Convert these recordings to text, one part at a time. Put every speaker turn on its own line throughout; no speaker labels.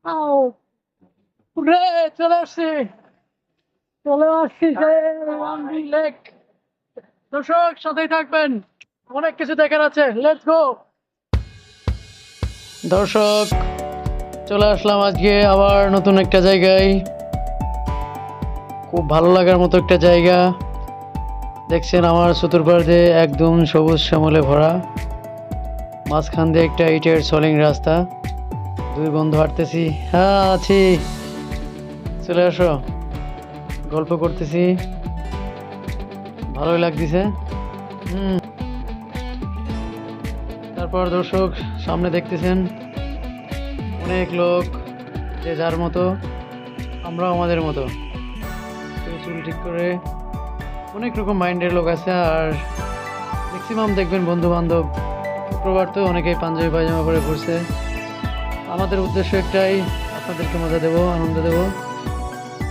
আও উরে চলে আসছি চলে আসছি যে ওয়ানডি লেক। দর্শক সাথেই থাকবেন, অনেক কিছু দেখার আছে, লেটস গো। দর্শক চলে আসলাম আজকে আবার নতুন একটা জায়গায়, খুব ভালো লাগার মতো একটা জায়গা। দেখছেন আমার চতুর্পাশে একদম সবুজ শ্যামলে ভরা, মাঝখান দিয়ে একটা ইটের সলিং রাস্তা। দুই বন্ধু হাঁটতেছি, হ্যাঁ আছি, চলে আসো, গল্প করতেছি, ভালোই লাগতেছে। তারপর দর্শক সামনে দেখতেছেন অনেক লোক, যে যার মতো, আমরাও আমাদের মতো, কেউ চুল ঠিক করে, অনেক রকম মাইন্ডের লোক আছে। আর ম্যাক্সিমাম দেখবেন বন্ধু বান্ধব, শুক্রবার তো অনেকেই পাঞ্জাবি পায়জামা পরে ঘুরছে। আমাদের উদ্দেশ্য একটাই, আপনাদেরকে মজা দেবো, আনন্দ দেবো।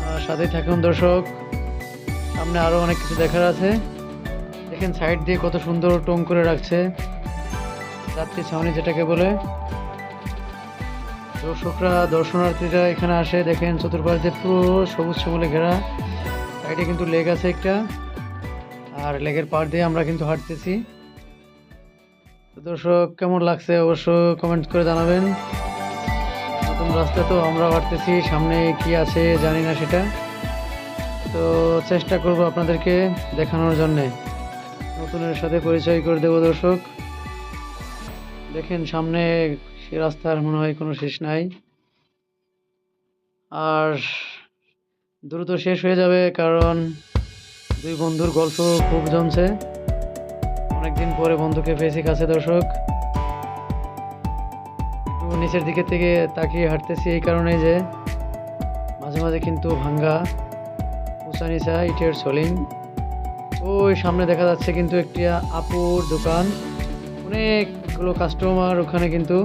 আর সাথেই থাকুন দর্শক, সামনে আরও অনেক কিছু দেখার আছে। দেখেন সাইড দিয়ে কত সুন্দর টং করে রাখছে, যাত্রী ছাউনি যেটাকে বলে। দর্শকরা, দর্শনার্থীরা এখানে আসে, দেখেন চতুর্পাশ দিয়ে পুরো সবুজ শ্যামলে ঘেরা। সাইডে কিন্তু লেক আছে একটা, আর লেকের পাড় দিয়ে আমরা কিন্তু হাঁটতেছি। তো দর্শক কেমন লাগছে অবশ্য কমেন্ট করে জানাবেন। নতুন রাস্তা তো আমরা হাঁটতেছি, সামনে কি আছে জানি না সেটা, তো চেষ্টা করব আপনাদেরকে দেখানোর জন্যে, নতুনের সাথে পরিচয় করে দেবো। দর্শক দেখেন সামনে সে রাস্তার মনে হয় কোনো শেষ নাই, আর দ্রুত শেষ হয়ে যাবে, কারণ দুই বন্ধুর গল্প খুব জমছে, অনেকদিন পরে বন্ধুকে পেয়েছি কাছে। দর্শক একটু নিচের দিকে থেকে তাকিয়ে হাঁটতেছি এই কারণে যে মাঝে মাঝে কিন্তু ভাঙ্গা উঁচা নিচা ইটের সলিং। ওই সামনে দেখা যাচ্ছে কিন্তু একটি আপুর দোকান, অনেকগুলো কাস্টমার ওখানে কিন্তু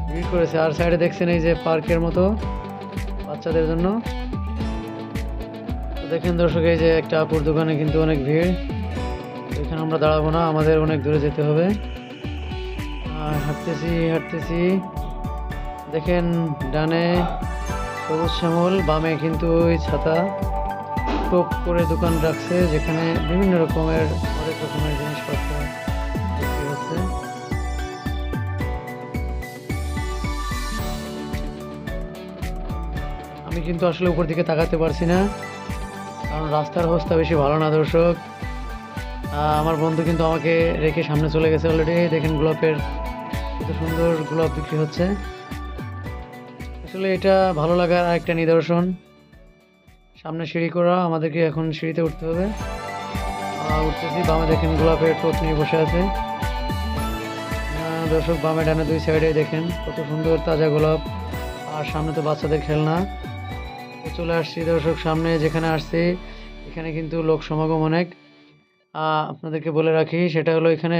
ভিড় করেছে। আর সাইডে দেখছেন এই যে পার্কের মতো বাচ্চাদের জন্য। তো দেখেন দর্শক, এই যে একটা আপুর দোকানে কিন্তু অনেক ভিড়, এখানে আমরা দাঁড়াবো না, আমাদের অনেক দূরে যেতে হবে। আর হাঁটতেছি হাঁটতেছি, দেখেন ডানে সবুজ শ্যামল, বামে কিন্তু ওই ছাতা টোপ করে দোকান রাখছে, যেখানে বিভিন্ন রকমের অনেক রকমের জিনিসপত্র বিক্রি হচ্ছে। আমি কিন্তু আসলে উপর দিকে তাকাতে পারছি না, কারণ রাস্তার অবস্থা বেশি ভালো না। দর্শক আমার বন্ধু কিন্তু আমাকে রেখে সামনে চলে গেছে অলরেডি। দেখেন গোলাপের কত সুন্দর গোলাপ বিক্রি হচ্ছে, আসলে এটা ভালো লাগার আরেকটা নিদর্শন। সামনে সিঁড়ি করা, আমাদেরকে এখন সিঁড়িতে উঠতে হবে। উঠতেছি, বামে দেখেন গোলাপের টোপ নিয়ে বসে আছে। দর্শক বামে ডানে দুই সাইডে দেখেন কত সুন্দর তাজা গোলাপ, আর সামনে তো বাচ্চাদের খেলনা। তো চলে আসছি দর্শক সামনে, যেখানে আসছি এখানে কিন্তু লোক সমাগম অনেক। আপনাদেরকে বলে রাখি, সেটা হলো এখানে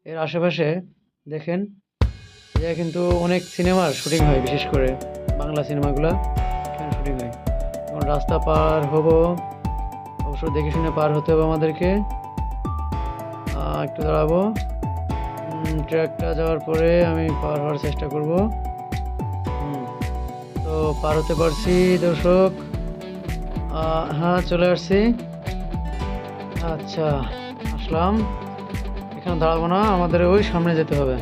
এর আশেপাশে দেখেন যে কিন্তু অনেক সিনেমার শুটিং হয়, বিশেষ করে বাংলা সিনেমাগুলো এখানে শুটিং হয়। এখন রাস্তা পার হব, অবশ্য দেখে শুনে পার হতে হবে আমাদেরকে। একটু দাঁড়াবো, ট্র্যাকটা যাওয়ার পরে আমি পার হওয়ার চেষ্টা করব। তো পার হতে পারছি দর্শক, হ্যাঁ চলে আসছি। আচ্ছা আসলাম, এখানে দাঁড়াবো না, আমাদের ওই সামনে যেতে হবে।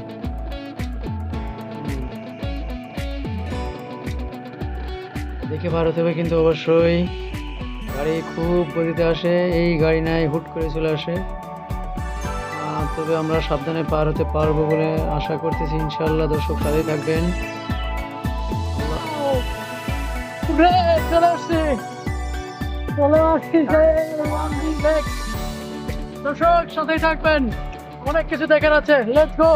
দেখে পার হতে হবে কিন্তু অবশ্যই, গাড়ি খুব গতিতে আসে, এই গাড়ি নাই হুট করে চলে আসে। তবে আমরা সাবধানে পার হতে পারবো বলে আশা করতেছি ইনশাল্লাহ। দর্শক সাথেই থাকবেন। চলে আসছি দর্শক সাথেই থাকবেন, অনেক কিছু দেখার আছে, লেটস গো।